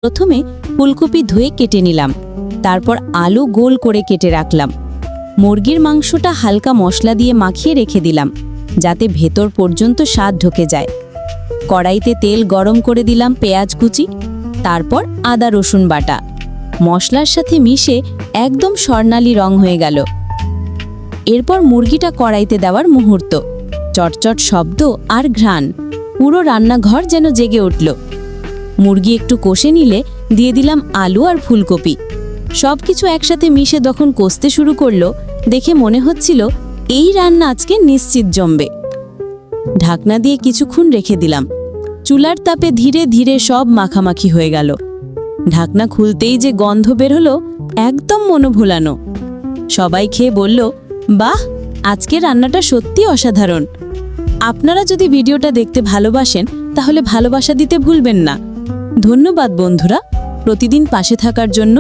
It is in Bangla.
প্রথমে ফুলকপি ধুয়ে কেটে নিলাম, তারপর আলু গোল করে কেটে রাখলাম। মুরগির মাংসটা হালকা মশলা দিয়ে মাখিয়ে রেখে দিলাম, যাতে ভেতর পর্যন্ত স্বাদ ঢোকে যায়। কড়াইতে তেল গরম করে দিলাম পেঁয়াজ কুচি, তারপর আদা রসুন বাটা। মশলার সাথে মিশে একদম স্বর্ণালী রং হয়ে গেল। এরপর মুরগিটা কড়াইতে দেওয়ার মুহূর্ত, চটচট শব্দ আর ঘ্রাণ, পুরো রান্নাঘর যেন জেগে উঠল। মুরগি একটু কষে নিলে দিয়ে দিলাম আলু আর ফুলকপি। সব কিছু একসাথে মিশে যখন কষতে শুরু করলো, দেখে মনে হচ্ছিল এই রান্না আজকে নিশ্চিত জমবে। ঢাকনা দিয়ে কিছুক্ষণ রেখে দিলাম। চুলার তাপে ধীরে ধীরে সব মাখামাখি হয়ে গেল। ঢাকনা খুলতেই যে গন্ধ বের হলো, একদম মনোভোলানো। সবাই খেয়ে বলল, বাহ, আজকে রান্নাটা সত্যি অসাধারণ। আপনারা যদি ভিডিওটা দেখতে ভালোবাসেন তাহলে ভালোবাসা দিতে ভুলবেন না। ধন্যবাদ বন্ধুরা, প্রতিদিন পাশে থাকার জন্য।